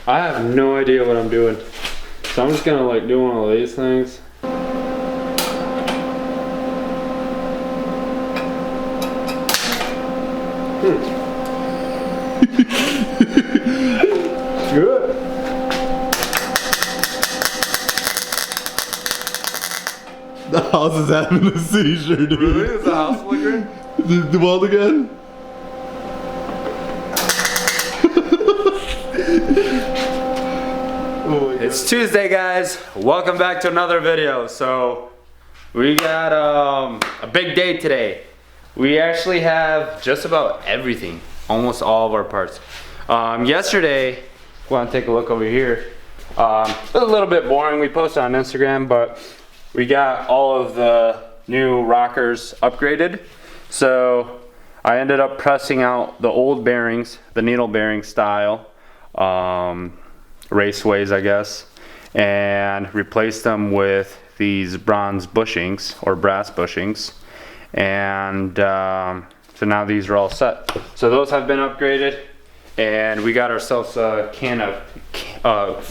I have no idea what I'm doing. So I'm just gonna like do one of these things. Good. The house is having a seizure, dude. Really? Is the house flickering? The weld again? It's Tuesday, guys. Welcome back to another video. So we got a big day today. We actually have just about everything, almost all of our parts. Yesterday, want to take a look over here. A little bit boring. We posted on Instagram, but we got all of the new rockers upgraded. So I ended up pressing out the old bearings, the needle bearing style, raceways, I guess, and replaced them with these bronze bushings or brass bushings. And so now these are all set. So those have been upgraded, and we got ourselves a can of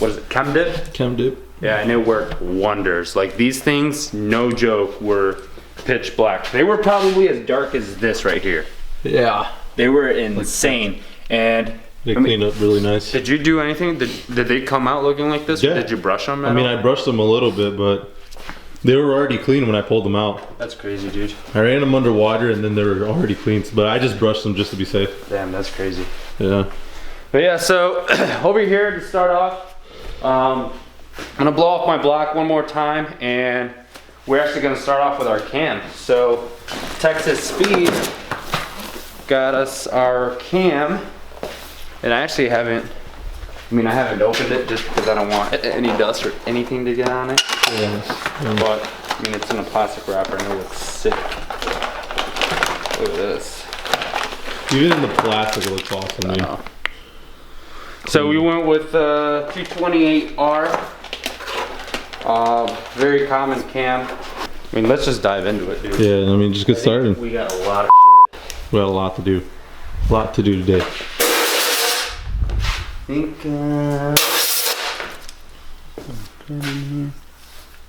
what is it, chem dip? Chem dip. Yeah, and it worked wonders. Like these things, no joke, were pitch black. They were probably as dark as this right here. Yeah. They were insane. And they cleaned up really nice. Did you do anything? Did they come out looking like this? Yeah. Or did you brush them? I mean, I brushed them a little bit, but they were already clean when I pulled them out. That's crazy, dude. I ran them under water and then they were already clean, but I just brushed them just to be safe. Damn, that's crazy. Yeah. But yeah, so over here to start off, I'm gonna blow off my block one more time, and we're actually gonna start off with our cam. So Texas Speed got us our cam, and I actually haven't opened it just because I don't want any dust or anything to get on it. Yeah. But I mean, it's in a plastic wrapper and it looks sick. Look at this. Even in the plastic, it looks awesome, dude. So we went with 228R, very common cam. I mean, let's just dive into it, dude. Yeah, I mean, just get started. We got a lot of shit. We got a lot to do. A lot to do today. I think, I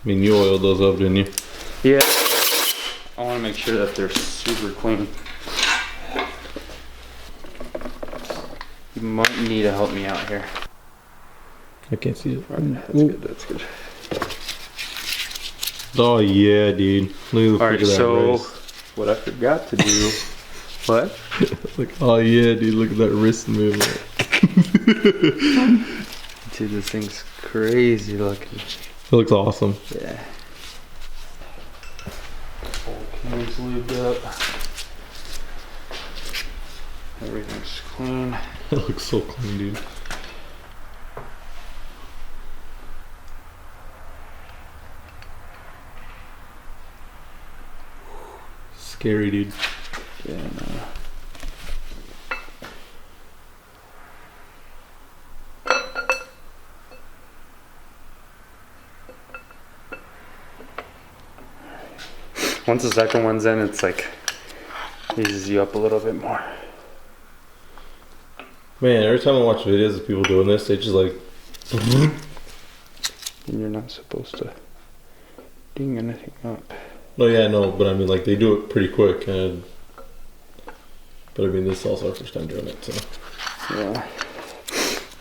mean, you oiled those up, didn't you? yeah. I want to make sure that they're super clean. You might need to help me out here. I can't see it. That's good, that's good. Oh yeah, dude. Look Alright, at that so wrist. what I forgot to do. What? Like, oh yeah, dude, look at that wrist movement. Dude, this thing's crazy looking. It looks awesome. Yeah. Cam's lubed up. Everything's clean. It looks so clean, dude. Scary, dude. Yeah, no. Once the second one's in, it's like eases you up a little bit more. Man, every time I watch videos of people doing this, they just like. And you're not supposed to ding anything up. No, yeah, no, but I mean, like, they do it pretty quick. But I mean, this is also our first time doing it, so. Yeah.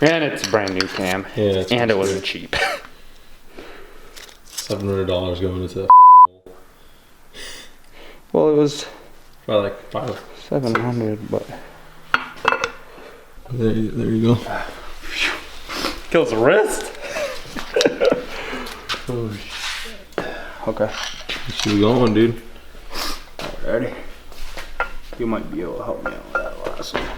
And it's a brand new cam. Yeah, and it wasn't cheap. $700 going into that fucking hole. Well, it was Probably like $500. 700, but there you go. kills the wrist. Oh shit. Okay. She's going, dude. Alrighty. You might be able to help me out with that last one.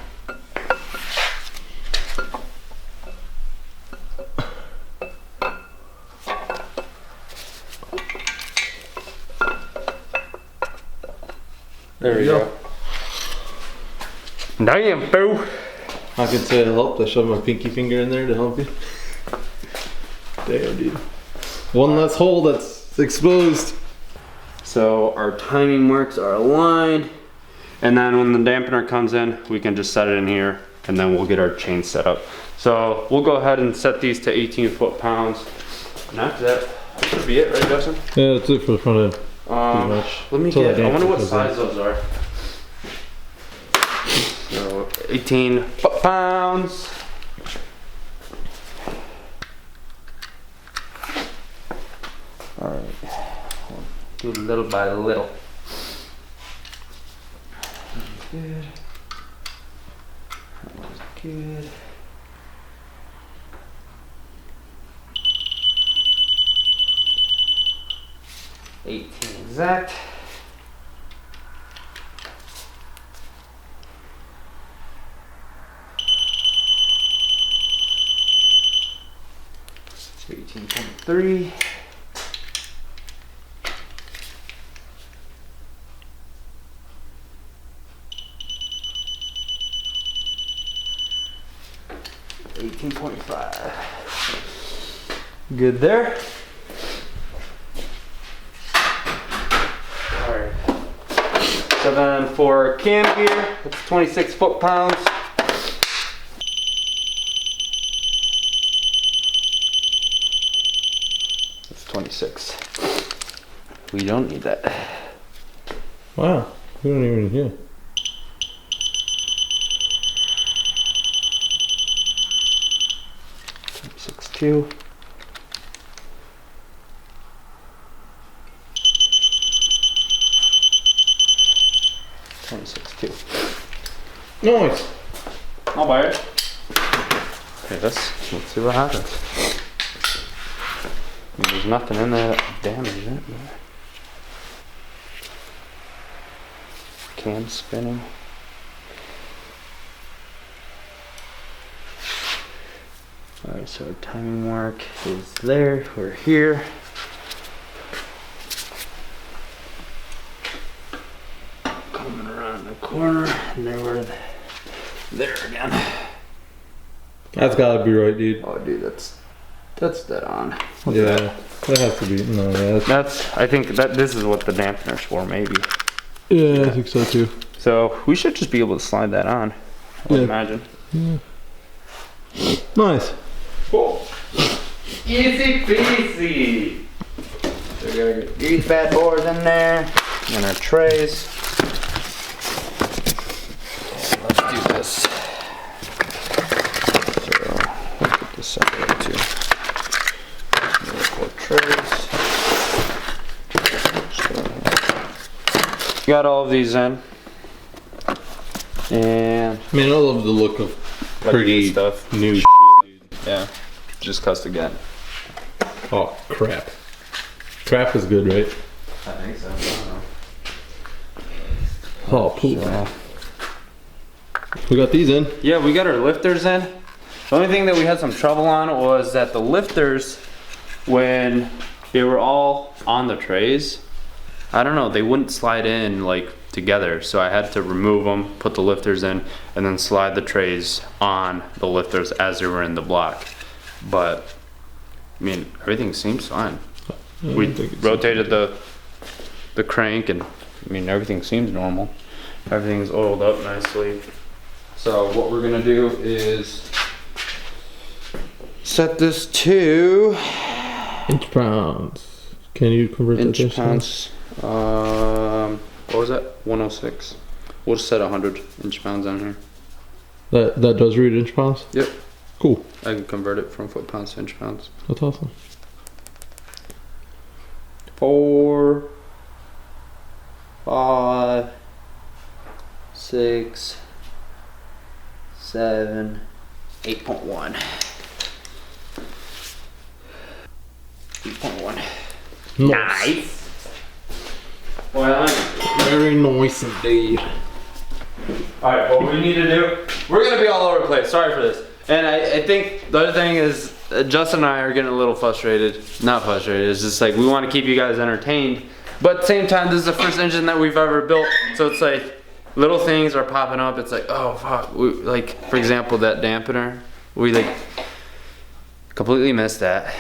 There we go. Damn, boo. I could say it helped. I shoved my pinky finger in there to help you. Damn, dude. One less hole that's exposed. So our timing marks are aligned, and then when the dampener comes in, we can just set it in here and then we'll get our chain set up. So we'll go ahead and set these to 18 foot-pounds. And after that should be it, right, Justin? Yeah, that's it for the front end. Let me get, I wonder what size those are. So 18 foot-pounds. All right, we'll do little by little. Good. That was good. Exact. So 18.3. Good there. Alright. So then for cam gear, it's 26 foot-pounds. It's 26. We don't need that. Wow, we don't even need it. 26.2. Nice. Not bad. Okay, let's see what happens. I mean, there's nothing in there that damages it. Cam spinning. Alright, so our timing mark is there. We're here. Coming around the corner, and then we're there again. That's gotta be right, dude. Oh, dude, that's dead on. Yeah, that has to be. No, yeah, That's. I think that this is what the dampener's for, maybe. yeah, I think so too. So we should just be able to slide that on. I would imagine. Yeah. Nice. Cool. Easy peasy. So we gotta get these bad boys in there, and our trays. Let's do this. So let's get this separated too. Trays. Got all of these in, and Man, I love the look of pretty stuff. new shit, dude. Yeah, just cussed again. Oh crap! Crap is good, right? I think so. I don't know. Oh, poop. We got these in. Yeah, we got our lifters in. The only thing that we had some trouble on was that the lifters, when they were all on the trays, I don't know, they wouldn't slide in like together. So I had to remove them, put the lifters in, and then slide the trays on the lifters as they were in the block. But, I mean, everything seems fine. We rotated the crank, and I mean, everything seems normal. Everything's oiled up nicely. So what we're gonna do is set this to Inch pounds. Can you convert that to inch pounds. What was that? 106. We'll just set 100 inch pounds on here. That does read inch pounds? Yep. Cool. I can convert it from foot pounds to inch pounds. That's awesome. 4, 5, 6, 7, 8.1. 8.1. Nice. Well, Very nice indeed. alright, what we need to do, we're gonna be all over the place, sorry for this. And I think the other thing is, Justin and I are getting a little frustrated. Not frustrated, it's just like we want to keep you guys entertained. But at the same time, this is the first engine that we've ever built. So it's like, little things are popping up. It's like, oh fuck. Like, for example, that dampener. We like, completely missed that.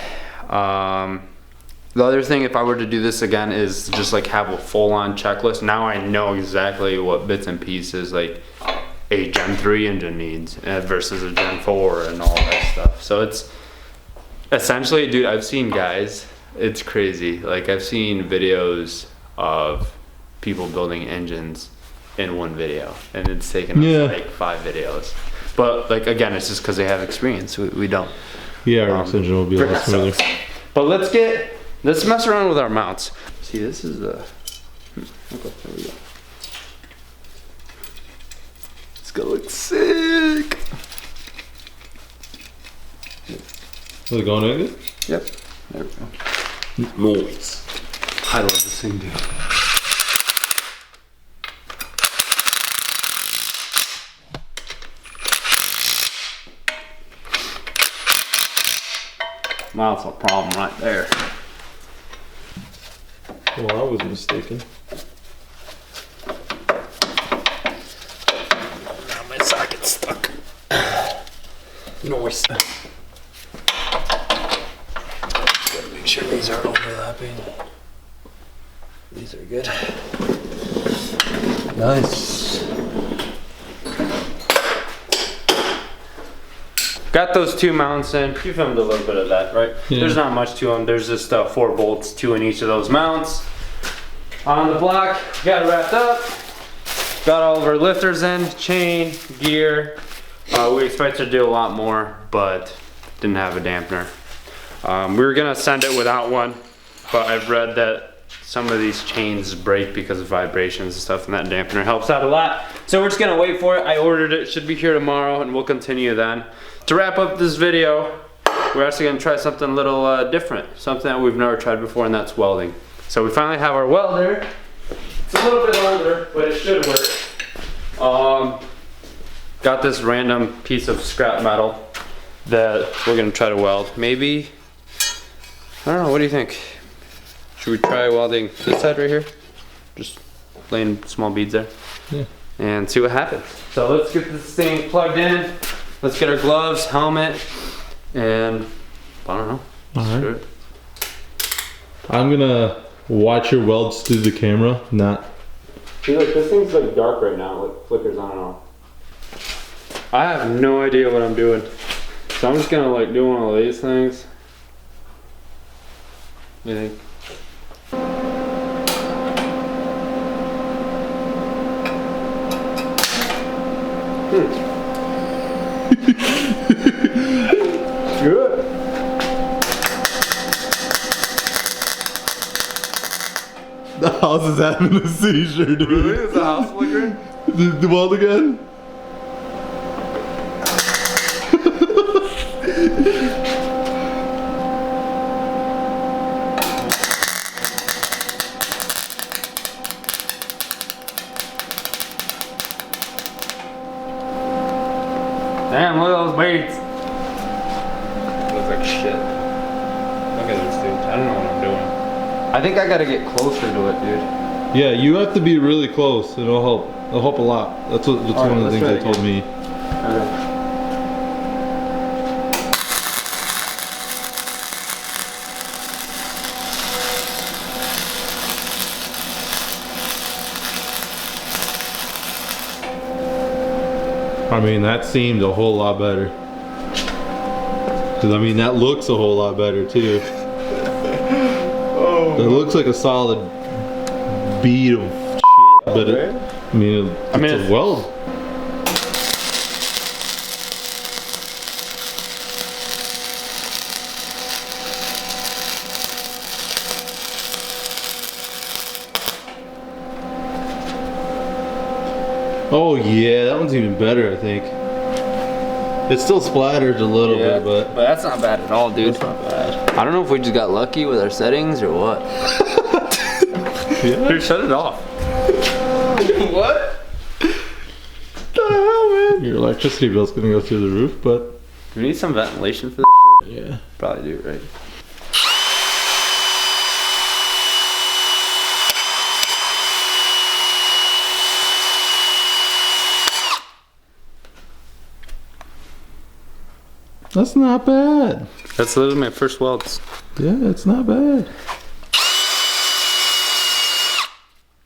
The other thing, if I were to do this again, is just like have a full-on checklist. Now I know exactly what bits and pieces like a Gen 3 engine needs versus a Gen 4 and all that stuff. So it's essentially, dude, I've seen guys, it's crazy. Like I've seen videos of people building engines in one video, and it's taken us like 5 videos. But like again, it's just because they have experience. We don't. Yeah, our engine will be a lot smoother. But let's mess around with our mounts. See, this is the. Okay, there we go. It's gonna look sick. Is it going in good? Yep. There we go. Noise. I love this thing, dude. Wow, that's a problem right there. Well, I was mistaken. Now my socket's stuck. Noise. Gotta make sure these aren't overlapping. These are good. Nice. Got those 2 mounts in. You filmed a little bit of that, right? Yeah. There's not much to them. There's just 4 bolts, 2 in each of those mounts. On the block, got it wrapped up. Got all of our lifters in, chain, gear. We expected to do a lot more, but didn't have a dampener. We were gonna send it without one, but I've read that some of these chains break because of vibrations and stuff, and that dampener helps out a lot. So we're just gonna wait for it. I ordered it, should be here tomorrow, and we'll continue then. To wrap up this video, we're actually gonna try something a little different, something that we've never tried before, and that's welding. So we finally have our welder. It's a little bit older, but it should work. Got this random piece of scrap metal that we're gonna try to weld. Maybe, I don't know, what do you think? Should we try welding this side right here? Just laying small beads there. Yeah. And see what happens. So let's get this thing plugged in. Let's get our gloves, helmet, and I don't know. All right. I'm gonna watch your welds through the camera, not. See, like this thing's like dark right now. It flickers on and off. I have no idea what I'm doing, so I'm just gonna like do one of these things. What do you think? Good. The house is having a seizure, dude. Really? Is the house flickering? The weld again? Damn, look at those weights. Looks like shit. Look at this, dude. I don't know what I'm doing. I think I gotta get closer to it, dude. Yeah, you have to be really close. It'll help. It'll help a lot. That's one of the things they told me. Okay. I mean, that seemed a whole lot better. Cause I mean, that looks a whole lot better too. Oh. It looks like a solid bead of shit, but I mean, it's a weld. Oh yeah, that one's even better, I think. It still splatters a little bit, but that's not bad at all, dude. That's not bad. I don't know if we just got lucky with our settings or what. Yeah. Dude, shut it off. What? The hell, man? Your electricity bill's gonna go through the roof, but Do we need some ventilation for this shit? yeah. Probably do, right? That's not bad. That's literally my first welds. Yeah, it's not bad.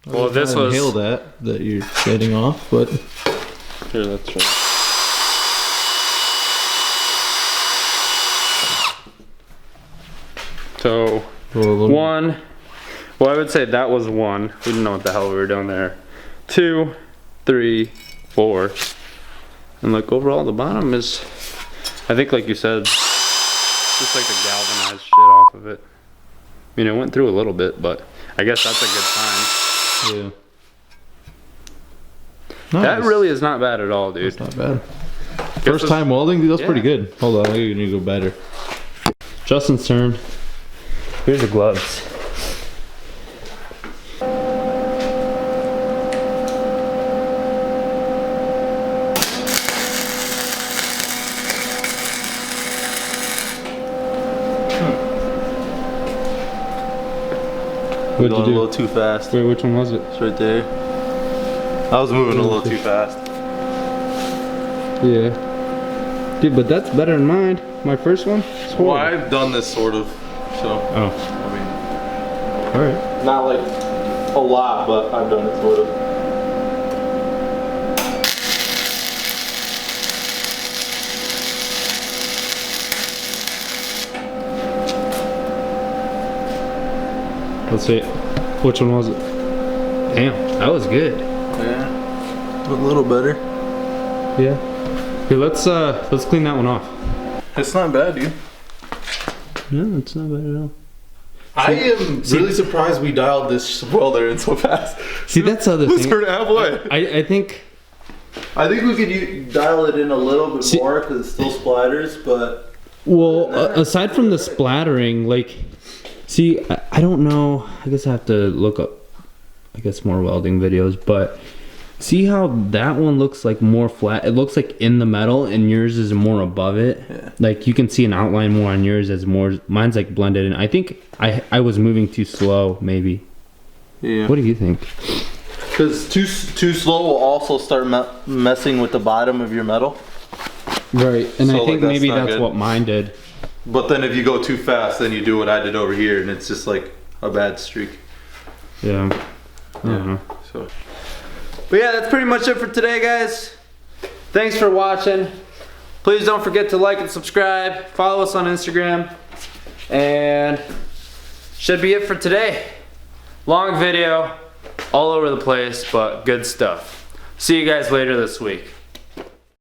Well, this was inhale that you're getting off, but Here, let's try. So, one. Well, I would say that was one. We didn't know what the hell we were doing there. 2, 3, 4. And like overall, the bottom is, I think like you said, just like the galvanized shit off of it. I mean, it went through a little bit, but I guess that's a good sign. Yeah. Nice. That really is not bad at all, dude. That's not bad. First time welding, dude, that's pretty good. Hold on, I need to go better. Justin's turn. Here's the gloves. What'd you do? A little too fast. Wait, which one was it? It's right there. I was moving a little too fast. Yeah. Dude, but that's better than mine. My first one? Well, I've done this sort of, so. Oh. I mean, Alright. not like a lot, but I've done it sort of. Let's see. Which one was it? Damn, that was good. Yeah. A little better. Yeah. Here, let's clean that one off. It's not bad, dude. No, it's not bad at all. I am really surprised we dialed this welder in so fast. See, that's the other Let's thing. turn it halfway. I think we could dial it in a little bit more because it still splatters, but. well, aside from the splattering, like, see, I don't know. I guess I have to look up, I guess, more welding videos, but see how that one looks like more flat? It looks like in the metal, and yours is more above it. Yeah. Like, you can see an outline more on yours as more, mine's like blended in. I think I was moving too slow, maybe. Yeah. What do you think? Because too slow will also start messing with the bottom of your metal. Right, and So, I think like, maybe that's not that's good. what mine did. But then if you go too fast, then you do what I did over here, and it's just like a bad streak. Yeah. Uh-huh. So. But yeah, that's pretty much it for today, guys. Thanks for watching. Please don't forget to like and subscribe. Follow us on Instagram. And should be it for today. Long video, all over the place, but good stuff. See you guys later this week.